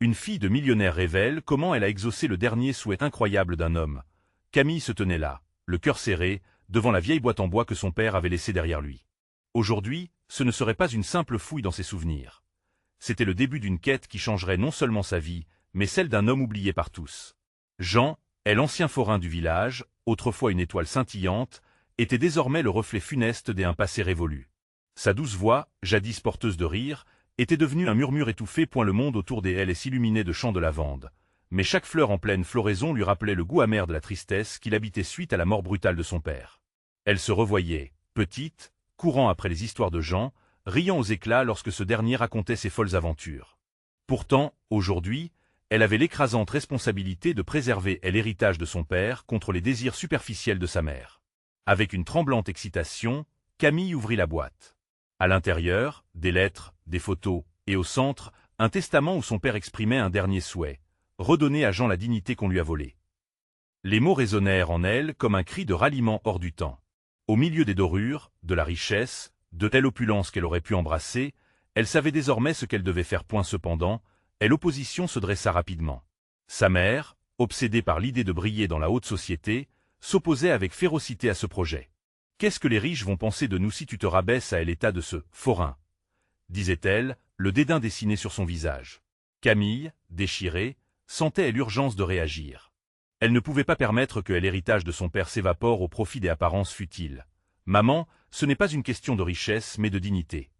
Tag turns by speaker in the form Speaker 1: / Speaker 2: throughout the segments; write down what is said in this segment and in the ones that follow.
Speaker 1: Une fille de millionnaire révèle comment elle a exaucé le dernier souhait incroyable d'un homme. Camille se tenait là, le cœur serré, devant la vieille boîte en bois que son père avait laissée derrière lui. Aujourd'hui, ce ne serait pas une simple fouille dans ses souvenirs. C'était le début d'une quête qui changerait non seulement sa vie, mais celle d'un homme oublié par tous. Jean, est l'ancien forain du village, autrefois une étoile scintillante, était désormais le reflet funeste d'un passé révolu. Sa douce voix, jadis porteuse de rire, était devenue un murmure étouffé. Le monde autour des haies s'illuminait de chants de lavande. Mais chaque fleur en pleine floraison lui rappelait le goût amer de la tristesse qu'il habitait suite à la mort brutale de son père. Elle se revoyait, petite, courant après les histoires de Jean, riant aux éclats lorsque ce dernier racontait ses folles aventures. Pourtant, aujourd'hui, elle avait l'écrasante responsabilité de préserver l'héritage de son père contre les désirs superficiels de sa mère. Avec une tremblante excitation, Camille ouvrit la boîte. À l'intérieur, des lettres, des photos, et au centre, un testament où son père exprimait un dernier souhait, redonner à Jean la dignité qu'on lui a volée. Les mots résonnèrent en elle comme un cri de ralliement hors du temps. Au milieu des dorures, de la richesse, de telle opulence qu'elle aurait pu embrasser, elle savait désormais ce qu'elle devait faire. Cependant, l'opposition se dressa rapidement. Sa mère, obsédée par l'idée de briller dans la haute société, s'opposait avec férocité à ce projet. « Qu'est-ce que les riches vont penser de nous si tu te rabaisses à l'état de ce forain ?» disait-elle, le dédain dessiné sur son visage. Camille, déchirée, sentait l'urgence de réagir. Elle ne pouvait pas permettre que l'héritage de son père s'évapore au profit des apparences futiles. « Maman, ce n'est pas une question de richesse mais de dignité. »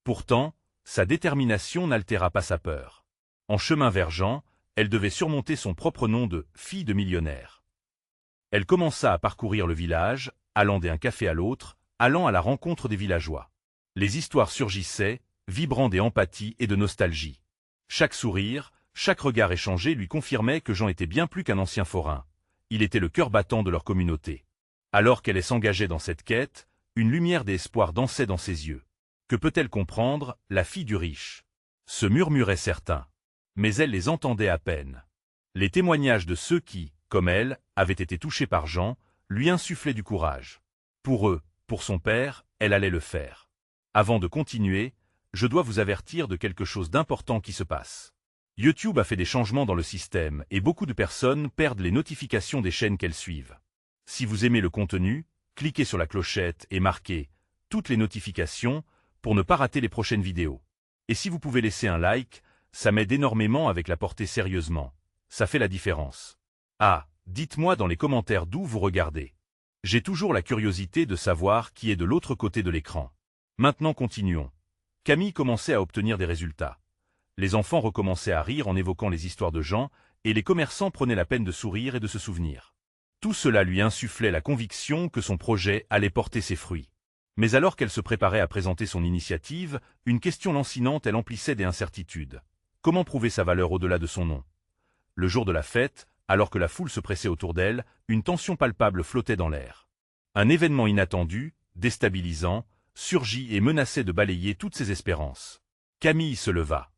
Speaker 1: Pourtant, sa détermination n'altéra pas sa peur. En chemin vers Jean, elle devait surmonter son propre nom de « fille de millionnaire ». Elle commença à parcourir le village, allant d'un café à l'autre, allant à la rencontre des villageois. Les histoires surgissaient, vibrant d'empathie et de nostalgie. Chaque sourire, chaque regard échangé lui confirmait que Jean était bien plus qu'un ancien forain. Il était le cœur battant de leur communauté. Alors qu'elle s'engageait dans cette quête, une lumière d'espoir dansait dans ses yeux. Que peut-elle comprendre, la fille du riche? Se murmuraient certains. Mais elle les entendait à peine. Les témoignages de ceux qui, comme elle, avaient été touchés par Jean, lui insufflaient du courage. Pour eux, pour son père, elle allait le faire. Avant de continuer, je dois vous avertir de quelque chose d'important qui se passe. YouTube a fait des changements dans le système et beaucoup de personnes perdent les notifications des chaînes qu'elles suivent. Si vous aimez le contenu, cliquez sur la clochette et marquez « Toutes les notifications » pour ne pas rater les prochaines vidéos. Et si vous pouvez laisser un like, ça m'aide énormément avec la portée sérieusement. Ça fait la différence. Ah, dites-moi dans les commentaires d'où vous regardez. J'ai toujours la curiosité de savoir qui est de l'autre côté de l'écran. Maintenant continuons. Camille commençait à obtenir des résultats. Les enfants recommençaient à rire en évoquant les histoires de Jean, et les commerçants prenaient la peine de sourire et de se souvenir. Tout cela lui insufflait la conviction que son projet allait porter ses fruits. Mais alors qu'elle se préparait à présenter son initiative, une question lancinante emplissait des incertitudes. Comment prouver sa valeur au-delà de son nom? Le jour de la fête, alors que la foule se pressait autour d'elle, une tension palpable flottait dans l'air. Un événement inattendu, déstabilisant, surgit et menaçait de balayer toutes ses espérances. Camille se leva,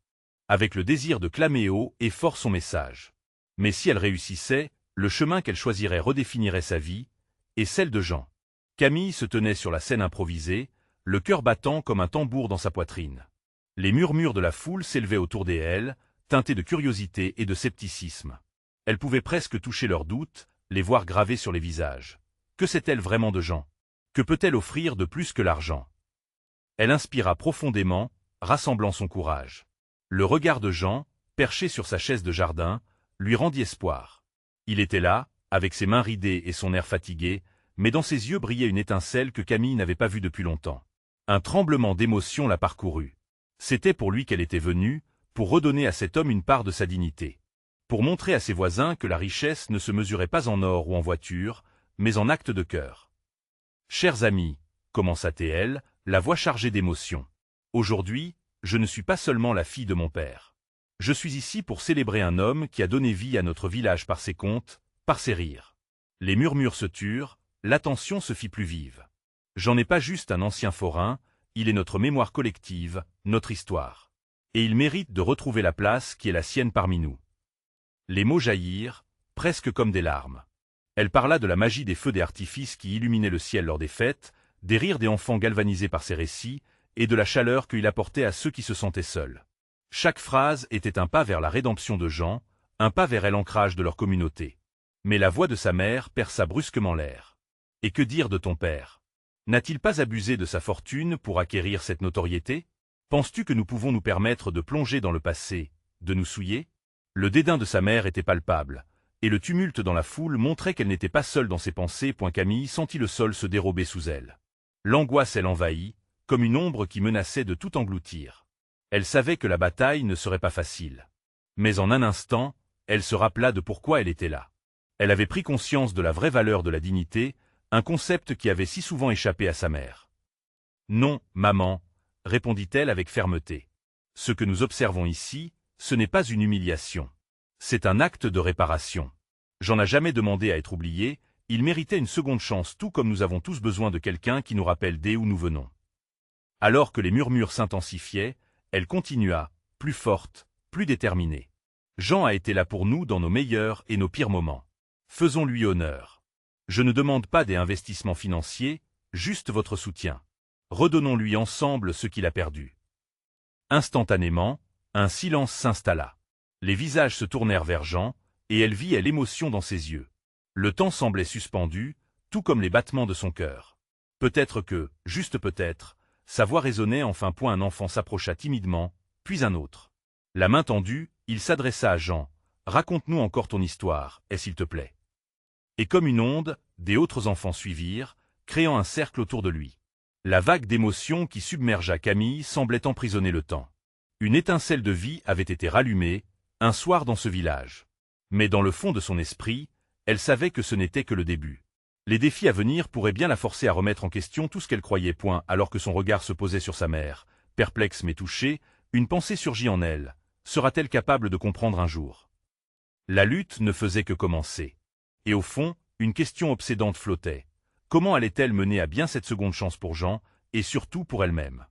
Speaker 1: avec le désir de clamer haut et fort son message. Mais si elle réussissait, le chemin qu'elle choisirait redéfinirait sa vie, et celle de Jean. Camille se tenait sur la scène improvisée, le cœur battant comme un tambour dans sa poitrine. Les murmures de la foule s'élevaient autour d'elle, teintés de curiosité et de scepticisme. Elle pouvait presque toucher leurs doutes, les voir gravés sur les visages. Que sait-elle vraiment de Jean? Que peut-elle offrir de plus que l'argent? Elle inspira profondément, rassemblant son courage. Le regard de Jean, perché sur sa chaise de jardin, lui rendit espoir. Il était là, avec ses mains ridées et son air fatigué, mais dans ses yeux brillait une étincelle que Camille n'avait pas vue depuis longtemps. Un tremblement d'émotion la parcourut. C'était pour lui qu'elle était venue, pour redonner à cet homme une part de sa dignité. Pour montrer à ses voisins que la richesse ne se mesurait pas en or ou en voiture, mais en actes de cœur. « Chers amis, » commença-t-elle, la voix chargée d'émotion. « Aujourd'hui, je ne suis pas seulement la fille de mon père. Je suis ici pour célébrer un homme qui a donné vie à notre village par ses contes, par ses rires. » Les murmures se turent, l'attention se fit plus vive. « J'en ai pas juste un ancien forain, il est notre mémoire collective, notre histoire. Et il mérite de retrouver la place qui est la sienne parmi nous. » Les mots jaillirent, presque comme des larmes. Elle parla de la magie des feux d'artifice qui illuminaient le ciel lors des fêtes, des rires des enfants galvanisés par ses récits, et de la chaleur qu'il apportait à ceux qui se sentaient seuls. Chaque phrase était un pas vers la rédemption de Jean, un pas vers l'ancrage de leur communauté. Mais la voix de sa mère perça brusquement l'air. « Et que dire de ton père? N'a-t-il pas abusé de sa fortune pour acquérir cette notoriété? Penses-tu que nous pouvons nous permettre de plonger dans le passé, de nous souiller ?» Le dédain de sa mère était palpable, et le tumulte dans la foule montrait qu'elle n'était pas seule dans ses pensées. Camille sentit le sol se dérober sous elle. L'angoisse l'envahit, comme une ombre qui menaçait de tout engloutir. Elle savait que la bataille ne serait pas facile. Mais en un instant, elle se rappela de pourquoi elle était là. Elle avait pris conscience de la vraie valeur de la dignité, un concept qui avait si souvent échappé à sa mère. « Non, maman, » répondit-elle avec fermeté. « Ce que nous observons ici, ce n'est pas une humiliation. C'est un acte de réparation. J'en ai jamais demandé à être oublié, il méritait une seconde chance tout comme nous avons tous besoin de quelqu'un qui nous rappelle d'où nous venons. » Alors que les murmures s'intensifiaient, elle continua, plus forte, plus déterminée. « Jean a été là pour nous dans nos meilleurs et nos pires moments. Faisons-lui honneur. Je ne demande pas des investissements financiers, juste votre soutien. Redonnons-lui ensemble ce qu'il a perdu. » Instantanément, un silence s'installa. Les visages se tournèrent vers Jean, et elle vit l'émotion dans ses yeux. Le temps semblait suspendu, tout comme les battements de son cœur. Peut-être que, juste peut-être, sa voix résonnait enfin. Un enfant s'approcha timidement, puis un autre. La main tendue, il s'adressa à Jean. « Raconte-nous encore ton histoire, s'il te plaît. » Et comme une onde, des autres enfants suivirent, créant un cercle autour de lui. La vague d'émotion qui submergea Camille semblait emprisonner le temps. Une étincelle de vie avait été rallumée, un soir dans ce village. Mais dans le fond de son esprit, elle savait que ce n'était que le début. Les défis à venir pourraient bien la forcer à remettre en question tout ce qu'elle croyait. Alors que son regard se posait sur sa mère, perplexe mais touchée, une pensée surgit en elle. Sera-t-elle capable de comprendre un jour? La lutte ne faisait que commencer. Et au fond, une question obsédante flottait. Comment allait-elle mener à bien cette seconde chance pour Jean, et surtout pour elle-même?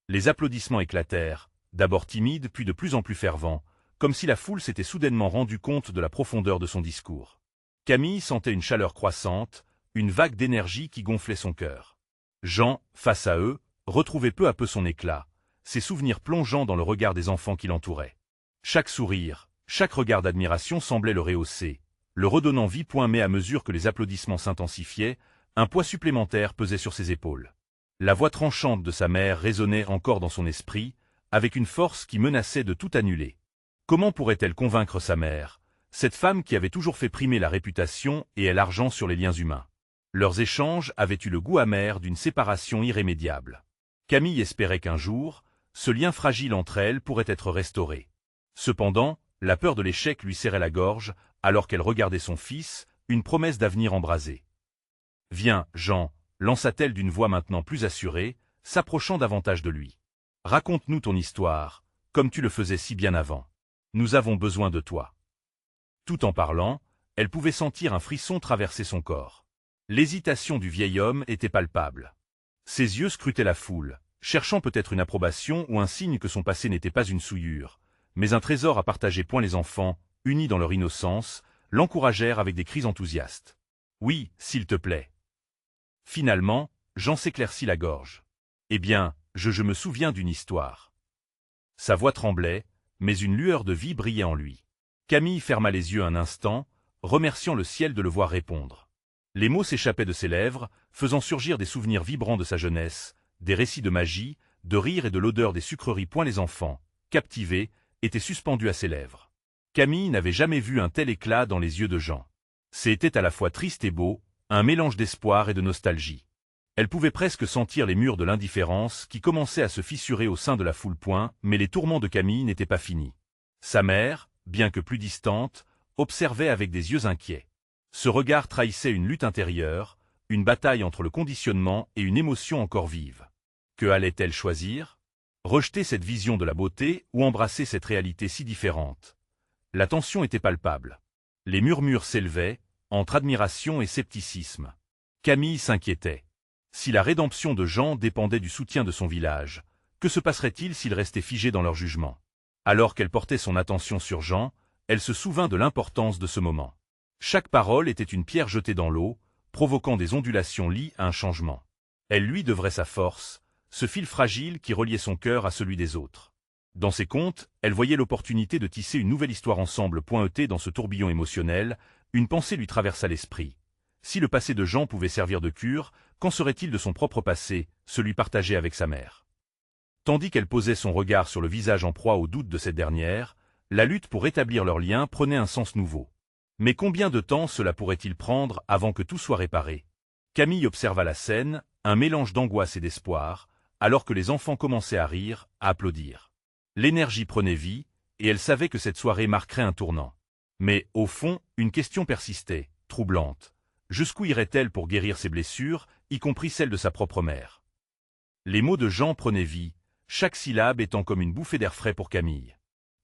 Speaker 1: Les applaudissements éclatèrent, d'abord timides puis de plus en plus fervents, comme si la foule s'était soudainement rendue compte de la profondeur de son discours. Camille sentait une chaleur croissante, une vague d'énergie qui gonflait son cœur. Jean, face à eux, retrouvait peu à peu son éclat, ses souvenirs plongeant dans le regard des enfants qui l'entouraient. Chaque sourire, chaque regard d'admiration semblait le rehausser, le redonnant vie. Mais à mesure que les applaudissements s'intensifiaient, un poids supplémentaire pesait sur ses épaules. La voix tranchante de sa mère résonnait encore dans son esprit, avec une force qui menaçait de tout annuler. Comment pourrait-elle convaincre sa mère, cette femme qui avait toujours fait primer la réputation et l'argent sur les liens humains? Leurs échanges avaient eu le goût amer d'une séparation irrémédiable. Camille espérait qu'un jour, ce lien fragile entre elles pourrait être restauré. Cependant, la peur de l'échec lui serrait la gorge, alors qu'elle regardait son fils, une promesse d'avenir embrasée. « Viens, Jean », lança-t-elle d'une voix maintenant plus assurée, s'approchant davantage de lui. « Raconte-nous ton histoire, comme tu le faisais si bien avant. Nous avons besoin de toi. » Tout en parlant, elle pouvait sentir un frisson traverser son corps. L'hésitation du vieil homme était palpable. Ses yeux scrutaient la foule, cherchant peut-être une approbation ou un signe que son passé n'était pas une souillure, mais un trésor à partager. Les enfants, unis dans leur innocence, l'encouragèrent avec des cris enthousiastes. « Oui, s'il te plaît. » Finalement, Jean s'éclaircit la gorge. « Eh bien, je me souviens d'une histoire. » Sa voix tremblait, mais une lueur de vie brillait en lui. Camille ferma les yeux un instant, remerciant le ciel de le voir répondre. Les mots s'échappaient de ses lèvres, faisant surgir des souvenirs vibrants de sa jeunesse, des récits de magie, de rire et de l'odeur des sucreries. Les enfants, captivés, étaient suspendus à ses lèvres. Camille n'avait jamais vu un tel éclat dans les yeux de Jean. C'était à la fois triste et beau, un mélange d'espoir et de nostalgie. Elle pouvait presque sentir les murs de l'indifférence qui commençaient à se fissurer au sein de la foule. Mais les tourments de Camille n'étaient pas finis. Sa mère, bien que plus distante, observait avec des yeux inquiets. Ce regard trahissait une lutte intérieure, une bataille entre le conditionnement et une émotion encore vive. Que allait-elle choisir? Rejeter cette vision de la beauté ou embrasser cette réalité si différente? La tension était palpable. Les murmures s'élevaient, entre admiration et scepticisme. Camille s'inquiétait. Si la rédemption de Jean dépendait du soutien de son village, que se passerait-il s'il restait figé dans leur jugement? Alors qu'elle portait son attention sur Jean, elle se souvint de l'importance de ce moment. Chaque parole était une pierre jetée dans l'eau, provoquant des ondulations liées à un changement. Elle lui devrait sa force, ce fil fragile qui reliait son cœur à celui des autres. Dans ses contes, elle voyait l'opportunité de tisser une nouvelle histoire ensemble. Dans ce tourbillon émotionnel, une pensée lui traversa l'esprit. Si le passé de Jean pouvait servir de cure, qu'en serait-il de son propre passé, celui partagé avec sa mère? Tandis qu'elle posait son regard sur le visage en proie au doute de cette dernière, la lutte pour rétablir leur lien prenait un sens nouveau. Mais combien de temps cela pourrait-il prendre avant que tout soit réparé? Camille observa la scène, un mélange d'angoisse et d'espoir, alors que les enfants commençaient à rire, à applaudir. L'énergie prenait vie, et elle savait que cette soirée marquerait un tournant. Mais, au fond, une question persistait, troublante. Jusqu'où irait-elle pour guérir ses blessures, y compris celles de sa propre mère? Les mots de Jean prenaient vie, chaque syllabe étant comme une bouffée d'air frais pour Camille.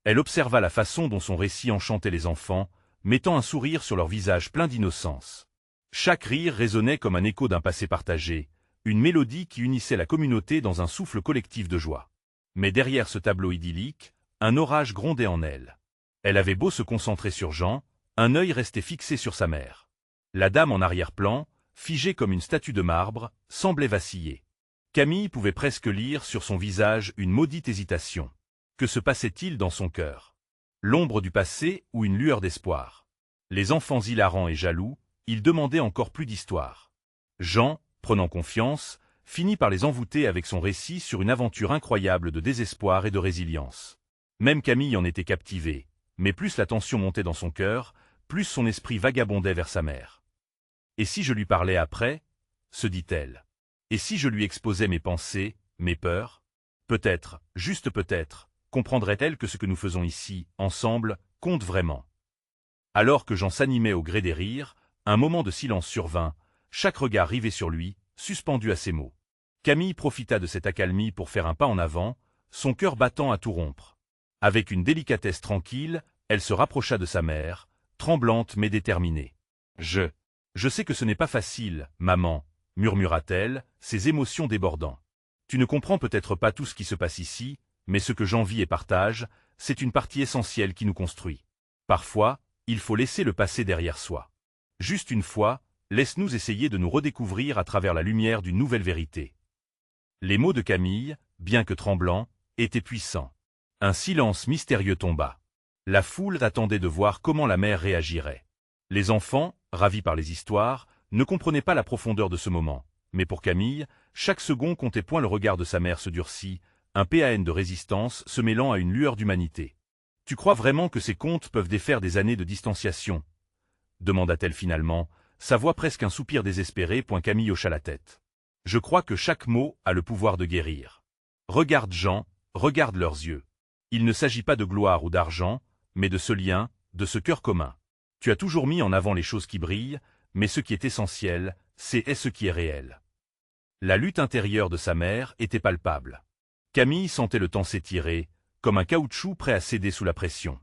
Speaker 1: Elle observa la façon dont son récit enchantait les enfants, mettant un sourire sur leur visage plein d'innocence. Chaque rire résonnait comme un écho d'un passé partagé, une mélodie qui unissait la communauté dans un souffle collectif de joie. Mais derrière ce tableau idyllique, un orage grondait en elle. Elle avait beau se concentrer sur Jean, un œil restait fixé sur sa mère. La dame en arrière-plan, figée comme une statue de marbre, semblait vaciller. Camille pouvait presque lire sur son visage une maudite hésitation. Que se passait-il dans son cœur? L'ombre du passé ou une lueur d'espoir? Les enfants hilarants et jaloux, ils demandaient encore plus d'histoire. Jean, prenant confiance, finit par les envoûter avec son récit sur une aventure incroyable de désespoir et de résilience. Même Camille en était captivée, mais plus la tension montait dans son cœur, plus son esprit vagabondait vers sa mère. « Et si je lui parlais après ?» se dit-elle. « Et si je lui exposais mes pensées, mes peurs? Peut-être, juste peut-être, comprendrait-elle que ce que nous faisons ici, ensemble, compte vraiment. » Alors que Jean s'animait au gré des rires, un moment de silence survint, chaque regard rivé sur lui, suspendu à ses mots. Camille profita de cette accalmie pour faire un pas en avant, son cœur battant à tout rompre. Avec une délicatesse tranquille, elle se rapprocha de sa mère, tremblante mais déterminée. « Je sais que ce n'est pas facile, maman, » murmura-t-elle, ses émotions débordant. « Tu ne comprends peut-être pas tout ce qui se passe ici, mais ce que j'en vis et partage, c'est une partie essentielle qui nous construit. Parfois, il faut laisser le passé derrière soi. Juste une fois, laisse-nous essayer de nous redécouvrir à travers la lumière d'une nouvelle vérité. » Les mots de Camille, bien que tremblants, étaient puissants. Un silence mystérieux tomba. La foule attendait de voir comment la mère réagirait. Les enfants, ravis par les histoires, ne comprenaient pas la profondeur de ce moment. Mais pour Camille, chaque seconde comptait point. Le regard de sa mère se durcit, un PAN de résistance se mêlant à une lueur d'humanité. « Tu crois vraiment que ces contes peuvent défaire des années de distanciation ?» demanda-t-elle finalement, sa voix presque un soupir désespéré. Camille hocha la tête. « Je crois que chaque mot a le pouvoir de guérir. Regarde Jean, regarde leurs yeux. Il ne s'agit pas de gloire ou d'argent, mais de ce lien, de ce cœur commun. Tu as toujours mis en avant les choses qui brillent, mais ce qui est essentiel, c'est ce qui est réel. » La lutte intérieure de sa mère était palpable. Camille sentait le temps s'étirer, comme un caoutchouc prêt à céder sous la pression.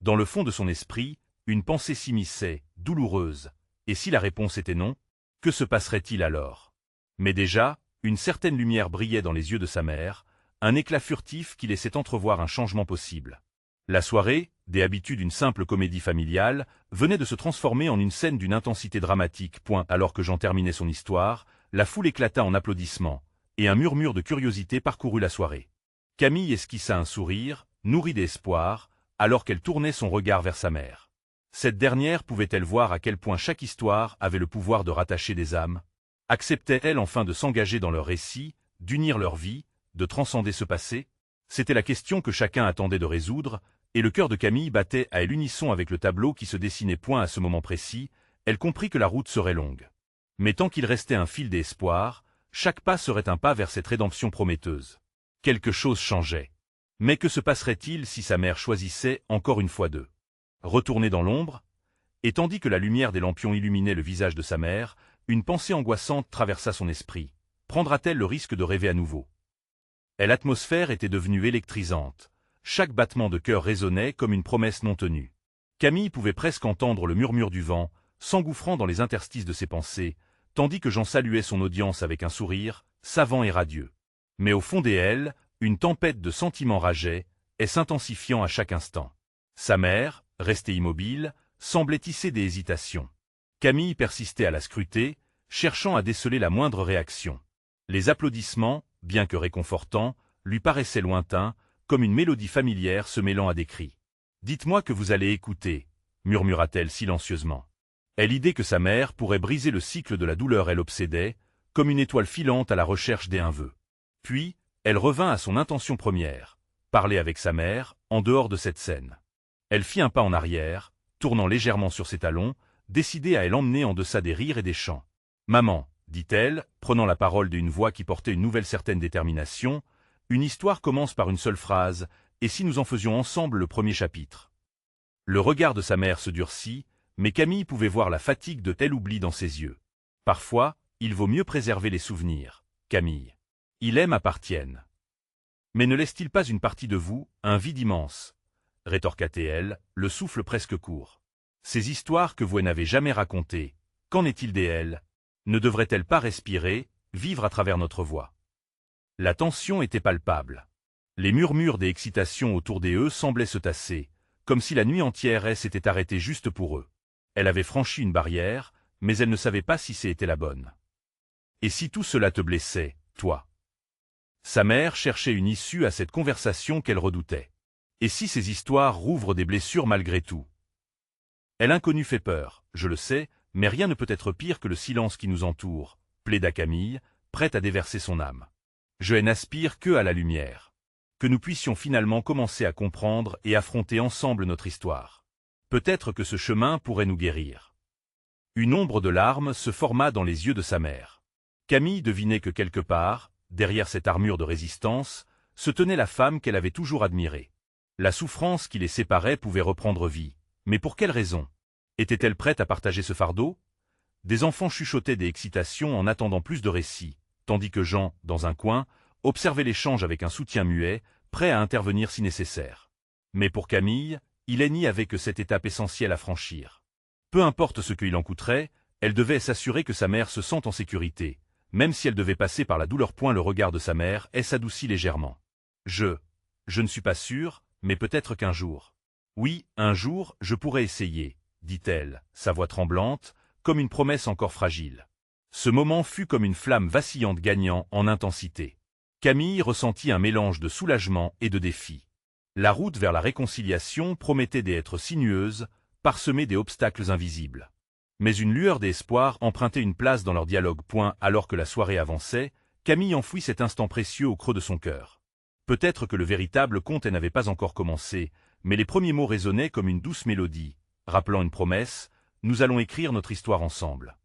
Speaker 1: Dans le fond de son esprit, une pensée s'immisçait, douloureuse. Et si la réponse était non, que se passerait-il alors? Mais déjà, une certaine lumière brillait dans les yeux de sa mère, un éclat furtif qui laissait entrevoir un changement possible. La soirée, des habitudes d'une simple comédie familiale, venait de se transformer en une scène d'une intensité dramatique. Alors que Jean terminait son histoire, la foule éclata en applaudissements, et un murmure de curiosité parcourut la soirée. Camille esquissa un sourire, nourri d'espoir, alors qu'elle tournait son regard vers sa mère. Cette dernière pouvait-elle voir à quel point chaque histoire avait le pouvoir de rattacher des âmes? Acceptait-elle enfin de s'engager dans leur récit, d'unir leur vie, de transcender ce passé? C'était la question que chacun attendait de résoudre, et le cœur de Camille battait à l'unisson avec le tableau qui se dessinait. À ce moment précis, elle comprit que la route serait longue. Mais tant qu'il restait un fil d'espoir, chaque pas serait un pas vers cette rédemption prometteuse. Quelque chose changeait. Mais que se passerait-il si sa mère choisissait encore une fois de retourner dans l'ombre? Et tandis que la lumière des lampions illuminait le visage de sa mère, une pensée angoissante traversa son esprit. Prendra-t-elle le risque de rêver à nouveau? L'atmosphère était devenue électrisante. Chaque battement de cœur résonnait comme une promesse non tenue. Camille pouvait presque entendre le murmure du vent, s'engouffrant dans les interstices de ses pensées, tandis que Jean saluait son audience avec un sourire, savant et radieux. Mais au fond d'elle, une tempête de sentiments rageait, et s'intensifiant à chaque instant. Sa mère, restée immobile, semblait tisser des hésitations. Camille persistait à la scruter, cherchant à déceler la moindre réaction. Les applaudissements, bien que réconfortants, lui paraissaient lointains, comme une mélodie familière se mêlant à des cris. « Dites-moi que vous allez écouter » murmura-t-elle silencieusement. L'idée que sa mère pourrait briser le cycle de la douleur l'obsédait, comme une étoile filante à la recherche d'un vœu. Puis, elle revint à son intention première, parler avec sa mère, en dehors de cette scène. Elle fit un pas en arrière, tournant légèrement sur ses talons, décidée à l'emmener en deçà des rires et des chants. « Maman, dit-elle, prenant la parole d'une voix qui portait une nouvelle certaine détermination, une histoire commence par une seule phrase, et si nous en faisions ensemble le premier chapitre ?» Le regard de sa mère se durcit, mais Camille pouvait voir la fatigue de tel oubli dans ses yeux. Parfois, il vaut mieux préserver les souvenirs, Camille. Ils m'appartiennent. Mais ne laisse-t-il pas une partie de vous, un vide immense? Rétorqua-t-elle, le souffle presque court. Ces histoires que vous n'avez jamais racontées, qu'en est-il d'elles? Ne devrait-elle pas respirer, vivre à travers notre voix? La tension était palpable. Les murmures des excitations autour d'eux semblaient se tasser, comme si la nuit entière s'était arrêtée juste pour eux. Elle avait franchi une barrière, mais elle ne savait pas si c'était la bonne. Et si tout cela te blessait, toi? Sa mère cherchait une issue à cette conversation qu'elle redoutait. Et si ces histoires rouvrent des blessures malgré tout? L'inconnu fait peur, je le sais, mais rien ne peut être pire que le silence qui nous entoure, plaida Camille, prête à déverser son âme. Je n'aspire que à la lumière. Que nous puissions finalement commencer à comprendre et affronter ensemble notre histoire. Peut-être que ce chemin pourrait nous guérir. Une ombre de larmes se forma dans les yeux de sa mère. Camille devinait que quelque part, derrière cette armure de résistance, se tenait la femme qu'elle avait toujours admirée. La souffrance qui les séparait pouvait reprendre vie. Mais pour quelle raison? Était-elle prête à partager ce fardeau? Des enfants chuchotaient des excitations en attendant plus de récits, tandis que Jean, dans un coin, observait l'échange avec un soutien muet, prêt à intervenir si nécessaire. Mais pour Camille, il n'y avait que cette étape essentielle à franchir. Peu importe ce qu'il en coûterait, elle devait s'assurer que sa mère se sente en sécurité, même si elle devait passer par la douleur. Le regard de sa mère s'adoucit légèrement. Je ne suis pas sûre, mais peut-être qu'un jour. Oui, un jour, je pourrais essayer, dit-elle, sa voix tremblante, comme une promesse encore fragile. Ce moment fut comme une flamme vacillante gagnant en intensité. Camille ressentit un mélange de soulagement et de défi. La route vers la réconciliation promettait d'être sinueuse, parsemée des obstacles invisibles. Mais une lueur d'espoir empruntait une place dans leur dialogue. Alors que la soirée avançait, Camille enfouit cet instant précieux au creux de son cœur. Peut-être que le véritable conte n'avait pas encore commencé, mais les premiers mots résonnaient comme une douce mélodie, rappelant une promesse, nous allons écrire notre histoire ensemble.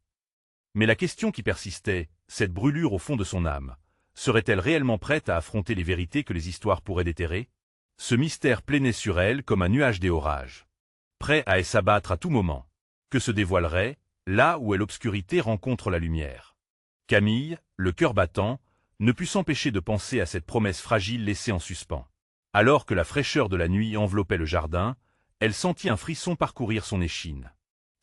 Speaker 1: Mais la question qui persistait, cette brûlure au fond de son âme, serait-elle réellement prête à affronter les vérités que les histoires pourraient déterrer? Ce mystère planait sur elle comme un nuage des orages, prêt à s'abattre à tout moment. Que se dévoilerait, là où l'obscurité rencontre la lumière? Camille, le cœur battant, ne put s'empêcher de penser à cette promesse fragile laissée en suspens. Alors que la fraîcheur de la nuit enveloppait le jardin, elle sentit un frisson parcourir son échine.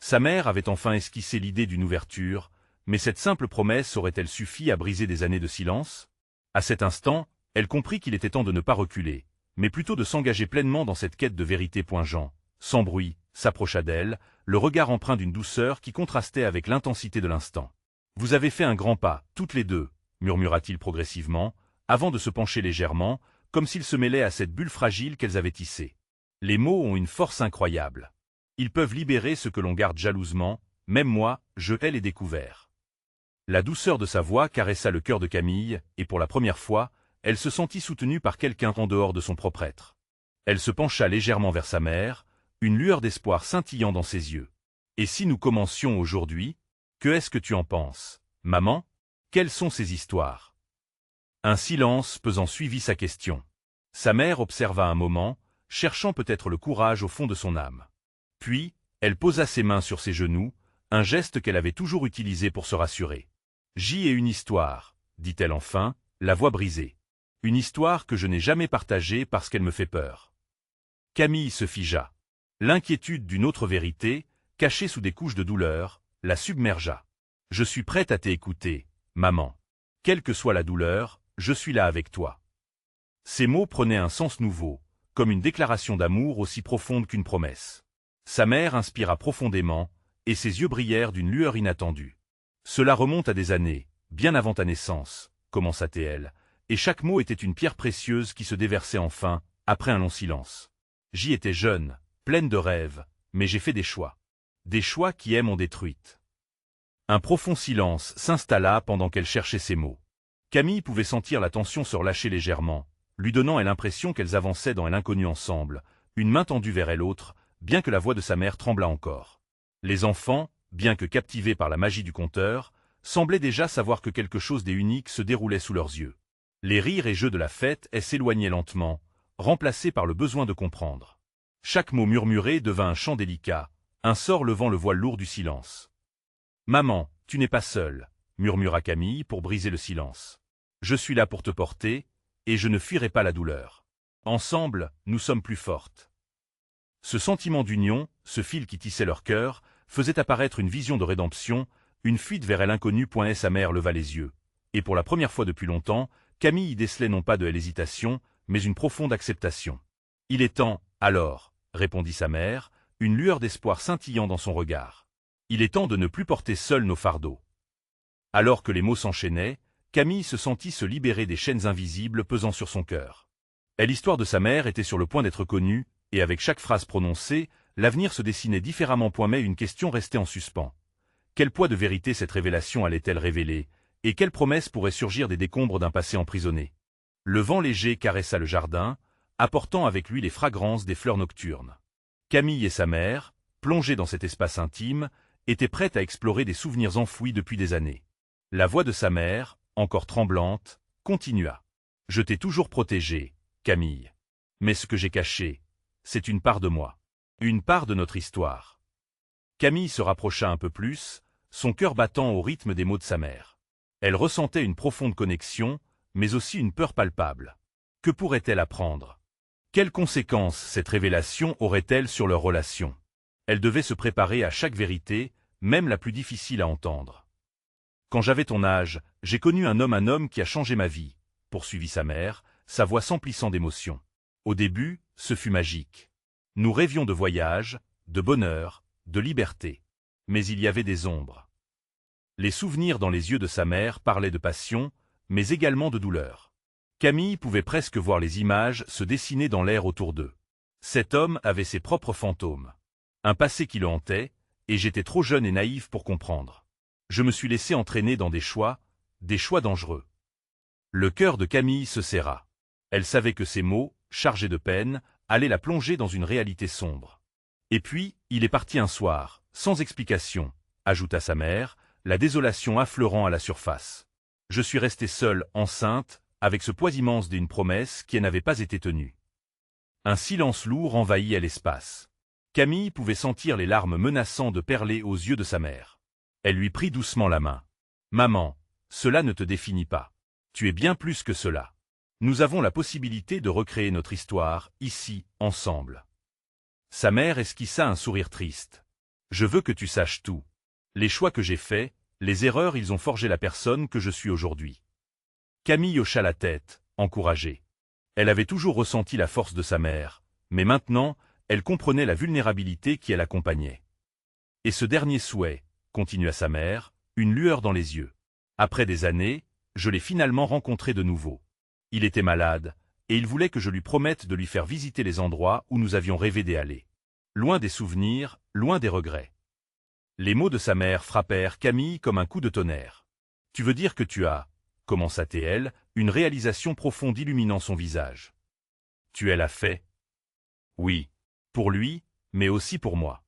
Speaker 1: Sa mère avait enfin esquissé l'idée d'une ouverture, mais cette simple promesse aurait-elle suffi à briser des années de silence? À cet instant, elle comprit qu'il était temps de ne pas reculer, mais plutôt de s'engager pleinement dans cette quête de vérité. Jean, sans bruit, s'approcha d'elle, le regard empreint d'une douceur qui contrastait avec l'intensité de l'instant. « Vous avez fait un grand pas, toutes les deux, » murmura-t-il progressivement, avant de se pencher légèrement, comme s'il se mêlait à cette bulle fragile qu'elles avaient tissée. Les mots ont une force incroyable. Ils peuvent libérer ce que l'on garde jalousement, même moi, je l'ai découvert. La douceur de sa voix caressa le cœur de Camille, et pour la première fois, elle se sentit soutenue par quelqu'un en dehors de son propre être. Elle se pencha légèrement vers sa mère, une lueur d'espoir scintillant dans ses yeux. « Et si nous commencions aujourd'hui? Que est-ce que tu en penses, maman? Quelles sont ces histoires ?» Un silence pesant suivit sa question. Sa mère observa un moment, cherchant peut-être le courage au fond de son âme. Puis, elle posa ses mains sur ses genoux, un geste qu'elle avait toujours utilisé pour se rassurer. « J'y ai une histoire, » dit-elle enfin, la voix brisée. « Une histoire que je n'ai jamais partagée parce qu'elle me fait peur. » Camille se figea. L'inquiétude d'une autre vérité, cachée sous des couches de douleur, la submergea. « Je suis prête à t'écouter, maman. Quelle que soit la douleur, je suis là avec toi. » Ces mots prenaient un sens nouveau, comme une déclaration d'amour aussi profonde qu'une promesse. Sa mère inspira profondément, et ses yeux brillèrent d'une lueur inattendue. « Cela remonte à des années, bien avant ta naissance, » commença-t-elle, et chaque mot était une pierre précieuse qui se déversait enfin, après un long silence. J'y étais jeune, pleine de rêves, mais j'ai fait des choix. Des choix qui, m'ont détruite. Un profond silence s'installa pendant qu'elle cherchait ses mots. Camille pouvait sentir la tension se relâcher légèrement, lui donnant l'impression qu'elles avançaient dans l'inconnu ensemble, une main tendue vers l'autre, bien que la voix de sa mère tremblât encore. Les enfants, bien que captivés par la magie du conteur, semblaient déjà savoir que quelque chose d'unique se déroulait sous leurs yeux. Les rires et jeux de la fête s'éloignaient lentement, remplacés par le besoin de comprendre. Chaque mot murmuré devint un chant délicat, un sort levant le voile lourd du silence. « Maman, tu n'es pas seule », murmura Camille pour briser le silence. « Je suis là pour te porter, et je ne fuirai pas la douleur. Ensemble, nous sommes plus fortes. » Ce sentiment d'union, ce fil qui tissait leur cœur, faisait apparaître une vision de rédemption, une fuite vers l'inconnu. Sa mère leva les yeux, et pour la première fois depuis longtemps, Camille y décelait non pas de l'hésitation, mais une profonde acceptation. « Il est temps, alors, » répondit sa mère, une lueur d'espoir scintillant dans son regard. « Il est temps de ne plus porter seuls nos fardeaux. » Alors que les mots s'enchaînaient, Camille se sentit se libérer des chaînes invisibles pesant sur son cœur. L'histoire de sa mère était sur le point d'être connue, et avec chaque phrase prononcée, l'avenir se dessinait différemment. Mais une question restait en suspens. Quel poids de vérité cette révélation allait-elle révéler, et quelle promesse pourrait surgir des décombres d'un passé emprisonné? Le vent léger caressa le jardin, apportant avec lui les fragrances des fleurs nocturnes. Camille et sa mère, plongées dans cet espace intime, étaient prêtes à explorer des souvenirs enfouis depuis des années. La voix de sa mère, encore tremblante, continua. « Je t'ai toujours protégée, Camille. Mais ce que j'ai caché, c'est une part de moi. Une part de notre histoire. » Camille se rapprocha un peu plus, son cœur battant au rythme des mots de sa mère. Elle ressentait une profonde connexion, mais aussi une peur palpable. Que pourrait-elle apprendre? Quelles conséquences cette révélation aurait-elle sur leur relation? Elle devait se préparer à chaque vérité, même la plus difficile à entendre. « Quand j'avais ton âge, j'ai connu un homme qui a changé ma vie, » poursuivit sa mère, sa voix s'emplissant d'émotion. Au début, ce fut magique. Nous rêvions de voyage, de bonheur, de liberté. Mais il y avait des ombres. Les souvenirs dans les yeux de sa mère parlaient de passion, mais également de douleur. Camille pouvait presque voir les images se dessiner dans l'air autour d'eux. Cet homme avait ses propres fantômes. Un passé qui le hantait, et j'étais trop jeune et naïf pour comprendre. Je me suis laissé entraîner dans des choix dangereux. Le cœur de Camille se serra. Elle savait que ces mots, chargés de peine, allaient la plonger dans une réalité sombre. Et puis, il est parti un soir, sans explication, ajouta sa mère, la désolation affleurant à la surface. Je suis restée seule, enceinte, avec ce poids immense d'une promesse qui n'avait pas été tenue. Un silence lourd envahit l'espace. Camille pouvait sentir les larmes menaçant de perler aux yeux de sa mère. Elle lui prit doucement la main. « Maman, cela ne te définit pas. Tu es bien plus que cela. Nous avons la possibilité de recréer notre histoire, ici, ensemble. » Sa mère esquissa un sourire triste. « Je veux que tu saches tout. Les choix que j'ai faits, les erreurs, ils ont forgé la personne que je suis aujourd'hui. » Camille hocha la tête, encouragée. Elle avait toujours ressenti la force de sa mère, mais maintenant, elle comprenait la vulnérabilité qui l'accompagnait. « Et ce dernier souhait, » continua sa mère, une lueur dans les yeux. « Après des années, je l'ai finalement rencontré de nouveau. Il était malade, et il voulait que je lui promette de lui faire visiter les endroits où nous avions rêvé d'y aller. Loin des souvenirs, loin des regrets. » Les mots de sa mère frappèrent Camille comme un coup de tonnerre. « Tu veux dire que tu as, » commença-t-elle, une réalisation profonde illuminant son visage. « Tu l'as fait. » »« Oui. Pour lui, mais aussi pour moi.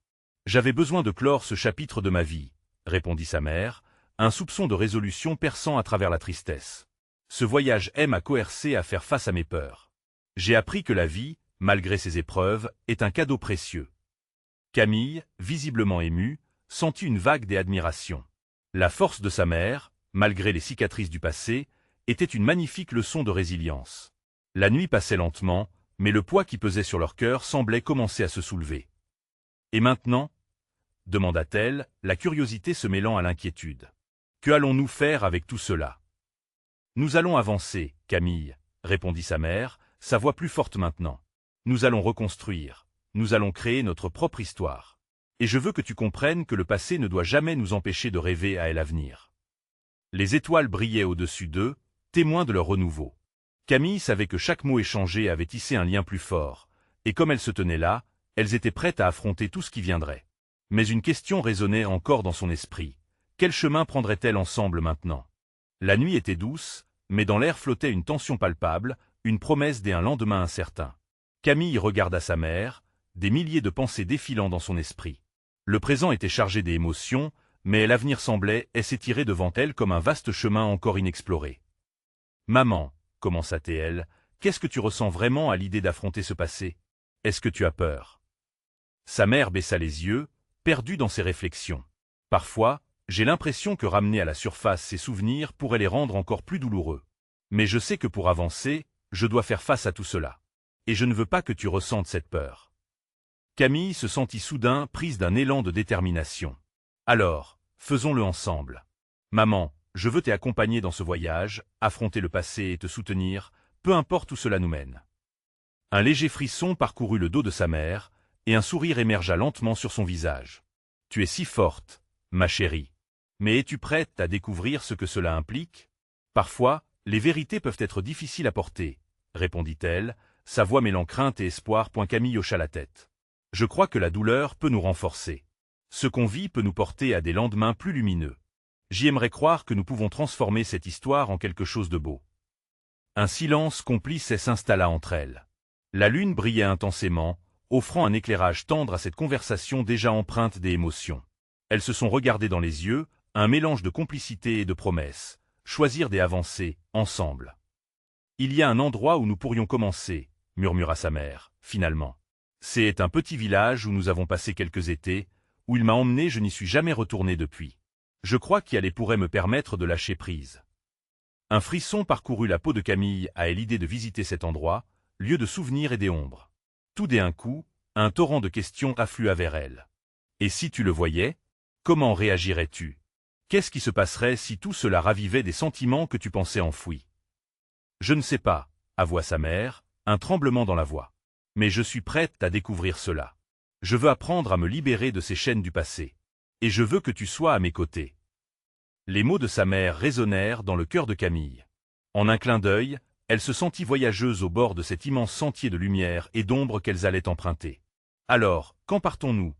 Speaker 1: J'avais besoin de clore ce chapitre de ma vie, » répondit sa mère, un soupçon de résolution perçant à travers la tristesse. « Ce voyage m'a coercé à faire face à mes peurs. J'ai appris que la vie, malgré ses épreuves, est un cadeau précieux. » Camille, visiblement émue, sentit une vague d'admiration. La force de sa mère, malgré les cicatrices du passé, était une magnifique leçon de résilience. La nuit passait lentement, mais le poids qui pesait sur leur cœur semblait commencer à se soulever. « Et maintenant » demanda-t-elle, la curiosité se mêlant à l'inquiétude. « Que allons-nous faire avec tout cela ?»« Nous allons avancer, Camille, » répondit sa mère, sa voix plus forte maintenant. « Nous allons reconstruire, nous allons créer notre propre histoire. Et je veux que tu comprennes que le passé ne doit jamais nous empêcher de rêver à l'avenir. » Les étoiles brillaient au-dessus d'eux, témoins de leur renouveau. Camille savait que chaque mot échangé avait tissé un lien plus fort, et comme elles se tenaient là, elles étaient prêtes à affronter tout ce qui viendrait. Mais une question résonnait encore dans son esprit. Quel chemin prendraient-elles ensemble maintenant? La nuit était douce, mais dans l'air flottait une tension palpable, une promesse d'un lendemain incertain. Camille regarda sa mère, des milliers de pensées défilant dans son esprit. Le présent était chargé d'émotions, mais l'avenir semblait s'étirer devant elle comme un vaste chemin encore inexploré. « Maman, commença-t-elle, qu'est-ce que tu ressens vraiment à l'idée d'affronter ce passé? Est-ce que tu as peur? » Sa mère baissa les yeux, perdue dans ses réflexions. « Parfois, j'ai l'impression que ramener à la surface ces souvenirs pourrait les rendre encore plus douloureux. Mais je sais que pour avancer, je dois faire face à tout cela. Et je ne veux pas que tu ressentes cette peur. » Camille se sentit soudain prise d'un élan de détermination. « Alors, faisons-le ensemble. Maman, je veux t'accompagner dans ce voyage, affronter le passé et te soutenir, peu importe où cela nous mène. » Un léger frisson parcourut le dos de sa mère, et un sourire émergea lentement sur son visage. « Tu es si forte, ma chérie. Mais es-tu prête à découvrir ce que cela implique? Parfois, les vérités peuvent être difficiles à porter, » répondit-elle, sa voix mêlant crainte et espoir. Camille hocha la tête. « Je crois que la douleur peut nous renforcer. Ce qu'on vit peut nous porter à des lendemains plus lumineux. J'y aimerais croire que nous pouvons transformer cette histoire en quelque chose de beau. » Un silence complice s'installa entre elles. La lune brillait intensément, offrant un éclairage tendre à cette conversation déjà empreinte d'émotions. Elles se sont regardées dans les yeux, un mélange de complicité et de promesses. Choisir des avancées, ensemble. « Il y a un endroit où nous pourrions commencer, » murmura sa mère, finalement. « C'est un petit village où nous avons passé quelques étés, où il m'a emmené, je n'y suis jamais retourné depuis. Je crois qu'y aller pourrait me permettre de lâcher prise. » Un frisson parcourut la peau de Camille à l'idée de visiter cet endroit, lieu de souvenirs et d'ombres. Tout d'un coup, un torrent de questions afflua vers elle. « Et si tu le voyais? Comment réagirais-tu? Qu'est-ce qui se passerait si tout cela ravivait des sentiments que tu pensais enfouis? »« Je ne sais pas, » avoua sa mère, un tremblement dans la voix. « Mais je suis prête à découvrir cela. Je veux apprendre à me libérer de ces chaînes du passé. Et je veux que tu sois à mes côtés. » Les mots de sa mère résonnèrent dans le cœur de Camille. En un clin d'œil, elle se sentit voyageuse au bord de cet immense sentier de lumière et d'ombre qu'elles allaient emprunter. « Alors, quand partons-nous? »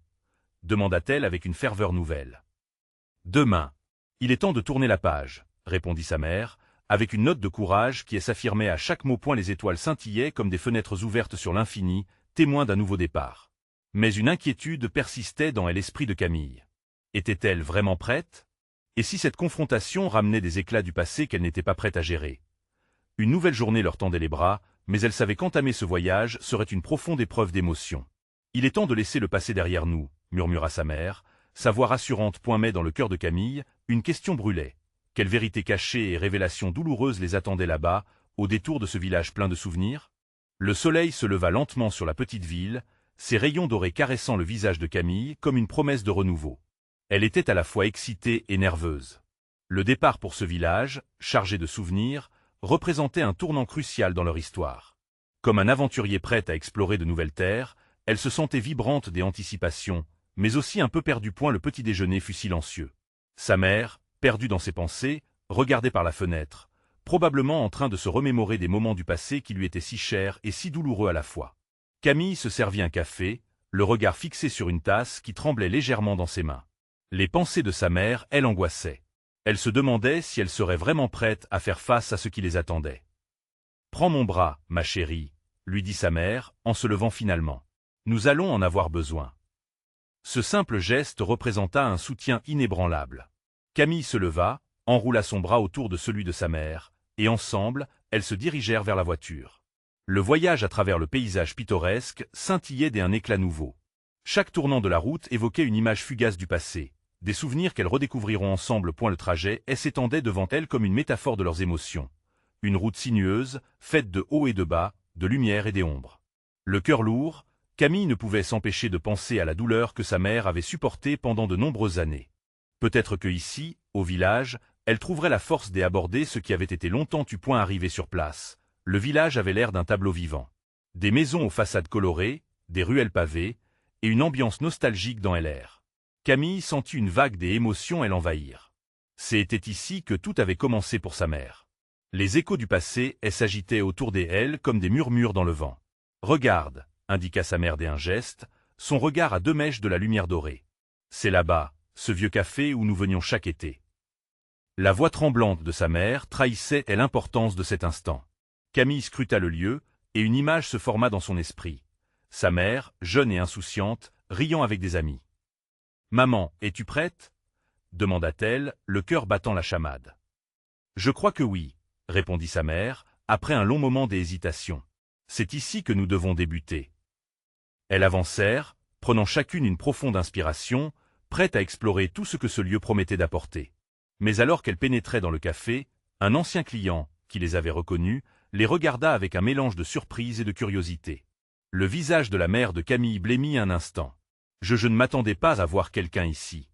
Speaker 1: demanda-t-elle avec une ferveur nouvelle. « Demain. Il est temps de tourner la page, » répondit sa mère, avec une note de courage qui s'affirmait à chaque mot. Les étoiles scintillaient comme des fenêtres ouvertes sur l'infini, témoins d'un nouveau départ. Mais une inquiétude persistait dans l'esprit de Camille. Était-elle vraiment prête? Et si cette confrontation ramenait des éclats du passé qu'elle n'était pas prête à gérer? Une nouvelle journée leur tendait les bras, mais elle savait qu'entamer ce voyage serait une profonde épreuve d'émotion. « Il est temps de laisser le passé derrière nous, » murmura sa mère, sa voix rassurante. Mais dans le cœur de Camille, une question brûlait. Quelle vérité cachée et révélation douloureuse les attendait là-bas, au détour de ce village plein de souvenirs? Le soleil se leva lentement sur la petite ville, ses rayons dorés caressant le visage de Camille comme une promesse de renouveau. Elle était à la fois excitée et nerveuse. Le départ pour ce village, chargé de souvenirs, représentait un tournant crucial dans leur histoire. Comme un aventurier prêt à explorer de nouvelles terres, elle se sentait vibrante des anticipations, mais aussi un peu perdue. Le petit déjeuner fut silencieux. Sa mère, perdue dans ses pensées, regardait par la fenêtre, probablement en train de se remémorer des moments du passé qui lui étaient si chers et si douloureux à la fois. Camille se servit un café, le regard fixé sur une tasse qui tremblait légèrement dans ses mains. Les pensées de sa mère, elle, angoissaient. Elle se demandait si elle serait vraiment prête à faire face à ce qui les attendait. « Prends mon bras, ma chérie, » lui dit sa mère, en se levant finalement. « Nous allons en avoir besoin. » Ce simple geste représenta un soutien inébranlable. Camille se leva, enroula son bras autour de celui de sa mère, et ensemble, elles se dirigèrent vers la voiture. Le voyage à travers le paysage pittoresque scintillait d'un éclat nouveau. Chaque tournant de la route évoquait une image fugace du passé, des souvenirs qu'elles redécouvriront ensemble. Le trajet s'étendait devant elles comme une métaphore de leurs émotions. Une route sinueuse, faite de hauts et de bas, de lumière et d'ombre. Le cœur lourd, Camille ne pouvait s'empêcher de penser à la douleur que sa mère avait supportée pendant de nombreuses années. Peut-être que ici, au village, elle trouverait la force d'aborder ce qui avait été longtemps arrivé sur place. Le village avait l'air d'un tableau vivant. Des maisons aux façades colorées, des ruelles pavées, et une ambiance nostalgique dans l'air. Camille sentit une vague d'émotions l'envahir. C'était ici que tout avait commencé pour sa mère. Les échos du passé s'agitaient autour d'elle comme des murmures dans le vent. « Regarde » indiqua sa mère d'un geste, son regard à 2 mèches de la lumière dorée. « C'est là-bas, ce vieux café où nous venions chaque été. » La voix tremblante de sa mère trahissait l'importance de cet instant. Camille scruta le lieu, et une image se forma dans son esprit. Sa mère, jeune et insouciante, riant avec des amis. « Maman, es-tu prête ?» demanda-t-elle, le cœur battant la chamade. « Je crois que oui, » répondit sa mère, après un long moment d'hésitation. « C'est ici que nous devons débuter. » Elles avancèrent, prenant chacune une profonde inspiration, prêtes à explorer tout ce que ce lieu promettait d'apporter. Mais alors qu'elles pénétraient dans le café, un ancien client, qui les avait reconnus, les regarda avec un mélange de surprise et de curiosité. Le visage de la mère de Camille blêmit un instant. « Je ne m'attendais pas à voir quelqu'un ici. »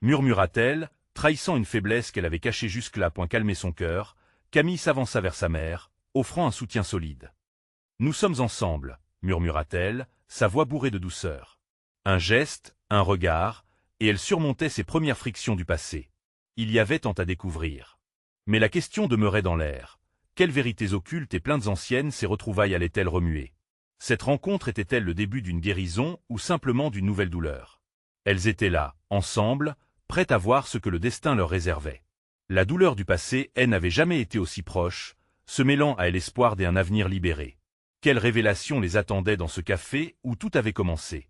Speaker 1: murmura-t-elle, trahissant une faiblesse qu'elle avait cachée jusque-là pour calmer son cœur. Camille s'avança vers sa mère, offrant un soutien solide. « Nous sommes ensemble, » murmura-t-elle, sa voix bourrée de douceur. Un geste, un regard, et elle surmontait ses premières frictions du passé. Il y avait tant à découvrir. Mais la question demeurait dans l'air. Quelles vérités occultes et plaintes anciennes ces retrouvailles allaient-elles remuer? Cette rencontre était-elle le début d'une guérison ou simplement d'une nouvelle douleur? Elles étaient là, ensemble, prêtes à voir ce que le destin leur réservait. La douleur du passé, elle n'avait jamais été aussi proche, se mêlant à elle l'espoir d'un avenir libéré. Quelle révélation les attendait dans ce café où tout avait commencé?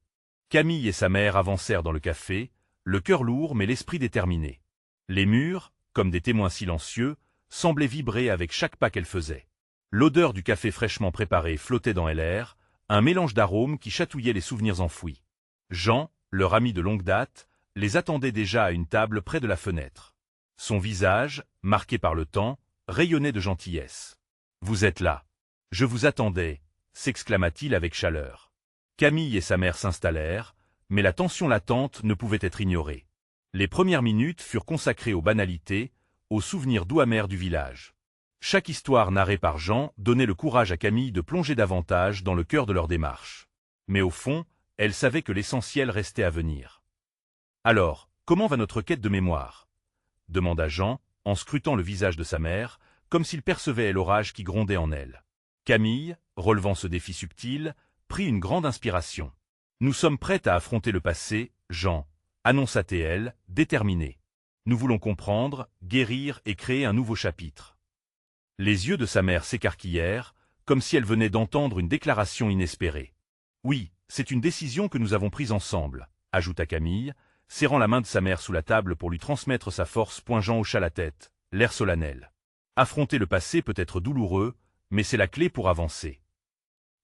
Speaker 1: Camille et sa mère avancèrent dans le café, le cœur lourd mais l'esprit déterminé. Les murs, comme des témoins silencieux, semblaient vibrer avec chaque pas qu'elle faisait. L'odeur du café fraîchement préparé flottait dans l'air, un mélange d'arômes qui chatouillait les souvenirs enfouis. Jean, leur ami de longue date, les attendait déjà à une table près de la fenêtre. Son visage, marqué par le temps, rayonnait de gentillesse. « Vous êtes là. Je vous attendais » s'exclama-t-il avec chaleur. Camille et sa mère s'installèrent, mais la tension latente ne pouvait être ignorée. Les premières minutes furent consacrées aux banalités, aux souvenirs doux amers du village. Chaque histoire narrée par Jean donnait le courage à Camille de plonger davantage dans le cœur de leur démarche. Mais au fond, elle savait que l'essentiel restait à venir. « Alors, comment va notre quête de mémoire ?» demanda Jean, en scrutant le visage de sa mère, comme s'il percevait l'orage qui grondait en elle. Camille, relevant ce défi subtil, prit une grande inspiration. « Nous sommes prêtes à affronter le passé, Jean, » annonça-t-elle, déterminée. « Nous voulons comprendre, guérir et créer un nouveau chapitre. » Les yeux de sa mère s'écarquillèrent, comme si elle venait d'entendre une déclaration inespérée. « Oui, c'est une décision que nous avons prise ensemble, » ajouta Camille, serrant la main de sa mère sous la table pour lui transmettre sa force. Jean hocha la tête, l'air solennel. Affronter le passé peut être douloureux, mais c'est la clé pour avancer.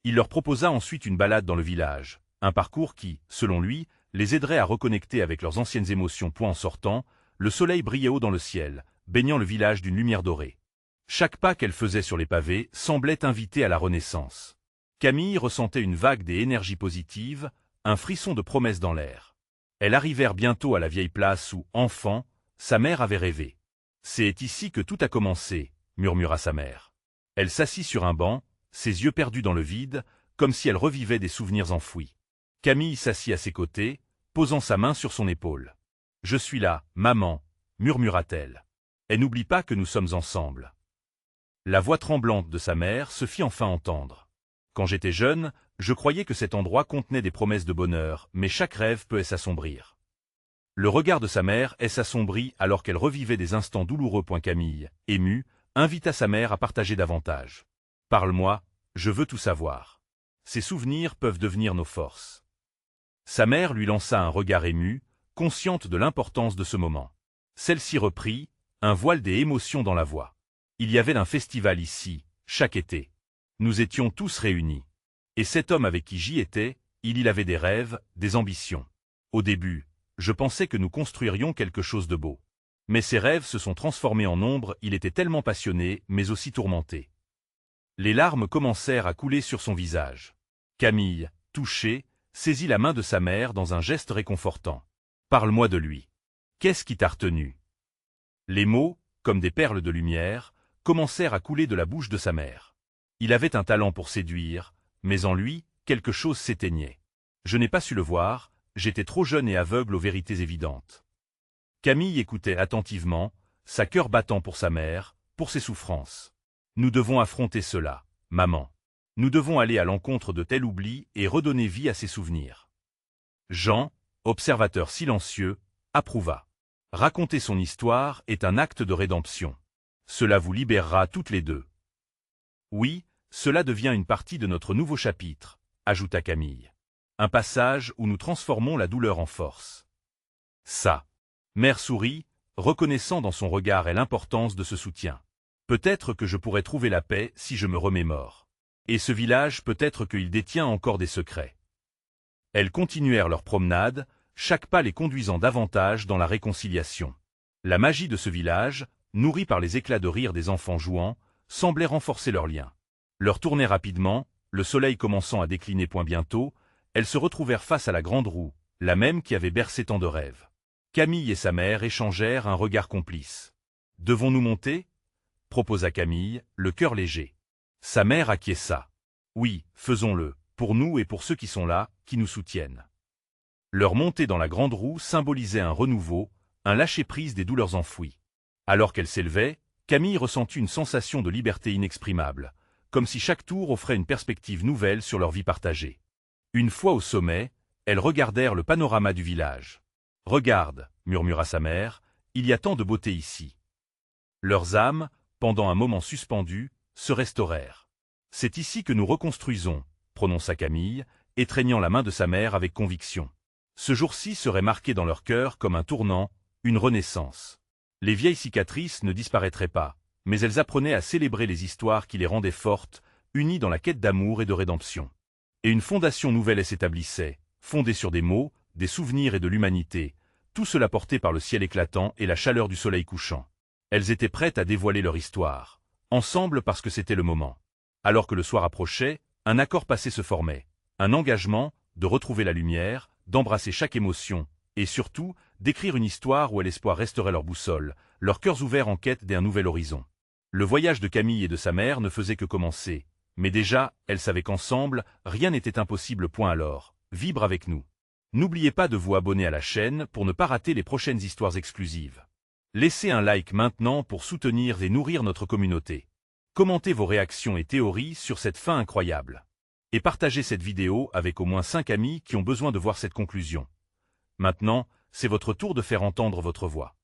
Speaker 1: Il leur proposa ensuite une balade dans le village, un parcours qui, selon lui, les aiderait à reconnecter avec leurs anciennes émotions. En sortant, le soleil brillait haut dans le ciel, baignant le village d'une lumière dorée. Chaque pas qu'elle faisait sur les pavés semblait inviter à la renaissance. Camille ressentait une vague d'énergie positive, un frisson de promesse dans l'air. Elles arrivèrent bientôt à la vieille place où, enfant, sa mère avait rêvé. « C'est ici que tout a commencé », murmura sa mère. Elle s'assit sur un banc, ses yeux perdus dans le vide, comme si elle revivait des souvenirs enfouis. Camille s'assit à ses côtés, posant sa main sur son épaule. « Je suis là, maman », murmura-t-elle. « Et n'oublie pas que nous sommes ensemble. » La voix tremblante de sa mère se fit enfin entendre. « Quand j'étais jeune, je croyais que cet endroit contenait des promesses de bonheur, mais chaque rêve peut s'assombrir. » Le regard de sa mère s'assombrit alors qu'elle revivait des instants douloureux. Camille, émue, invita sa mère à partager davantage. « Parle-moi, je veux tout savoir. Ces souvenirs peuvent devenir nos forces. » Sa mère lui lança un regard ému, consciente de l'importance de ce moment. Celle-ci reprit, un voile des émotions dans la voix. « Il y avait un festival ici, chaque été. Nous étions tous réunis. Et cet homme avec qui j'y étais, il avait des rêves, des ambitions. Au début, je pensais que nous construirions quelque chose de beau. Mais ses rêves se sont transformés en ombre. Il était tellement passionné, mais aussi tourmenté. » Les larmes commencèrent à couler sur son visage. Camille, touchée, saisit la main de sa mère dans un geste réconfortant. « Parle-moi de lui. Qu'est-ce qui t'a retenu ?» Les mots, comme des perles de lumière, commencèrent à couler de la bouche de sa mère. Il avait un talent pour séduire, mais en lui, quelque chose s'éteignait. Je n'ai pas su le voir, j'étais trop jeune et aveugle aux vérités évidentes. Camille écoutait attentivement, sa cœur battant pour sa mère, pour ses souffrances. Nous devons affronter cela, maman. Nous devons aller à l'encontre de tel oubli et redonner vie à ses souvenirs. Jean, observateur silencieux, approuva. Raconter son histoire est un acte de rédemption. Cela vous libérera toutes les deux. Oui, cela devient une partie de notre nouveau chapitre, ajouta Camille. Un passage où nous transformons la douleur en force. Ça. Mère sourit, reconnaissant dans son regard l'importance de ce soutien. Peut-être que je pourrais trouver la paix si je me remémore. Et ce village peut-être qu'il détient encore des secrets. Elles continuèrent leur promenade, chaque pas les conduisant davantage dans la réconciliation. La magie de ce village, nourrie par les éclats de rire des enfants jouant, semblait renforcer leur lien. Leur tournée rapidement, le soleil commençant à décliner point bientôt, elles se retrouvèrent face à la grande roue, la même qui avait bercé tant de rêves. Camille et sa mère échangèrent un regard complice. « Devons-nous monter » proposa Camille, le cœur léger. Sa mère acquiesça. « Oui, faisons-le, pour nous et pour ceux qui sont là, qui nous soutiennent. » Leur montée dans la grande roue symbolisait un renouveau, un lâcher-prise des douleurs enfouies. Alors qu'elle s'élevait, Camille ressentit une sensation de liberté inexprimable, comme si chaque tour offrait une perspective nouvelle sur leur vie partagée. Une fois au sommet, elles regardèrent le panorama du village. « Regarde, » murmura sa mère, « il y a tant de beauté ici. » Leurs âmes, pendant un moment suspendu, se restaurèrent. « C'est ici que nous reconstruisons », prononça Camille, étreignant la main de sa mère avec conviction. Ce jour-ci serait marqué dans leur cœur comme un tournant, une renaissance. Les vieilles cicatrices ne disparaîtraient pas, mais elles apprenaient à célébrer les histoires qui les rendaient fortes, unies dans la quête d'amour et de rédemption. Et une fondation nouvelle s'établissait, fondée sur des mots, des souvenirs et de l'humanité, tout cela porté par le ciel éclatant et la chaleur du soleil couchant. Elles étaient prêtes à dévoiler leur histoire, ensemble parce que c'était le moment. Alors que le soir approchait, un accord passé se formait, un engagement de retrouver la lumière, d'embrasser chaque émotion, et surtout, d'écrire une histoire où l'espoir resterait leur boussole, leurs cœurs ouverts en quête d'un nouvel horizon. Le voyage de Camille et de sa mère ne faisait que commencer, mais déjà, elles savaient qu'ensemble, rien n'était impossible. Point alors, vibre avec nous. N'oubliez pas de vous abonner à la chaîne pour ne pas rater les prochaines histoires exclusives. Laissez un like maintenant pour soutenir et nourrir notre communauté. Commentez vos réactions et théories sur cette fin incroyable. Et partagez cette vidéo avec au moins 5 amis qui ont besoin de voir cette conclusion. Maintenant, c'est votre tour de faire entendre votre voix.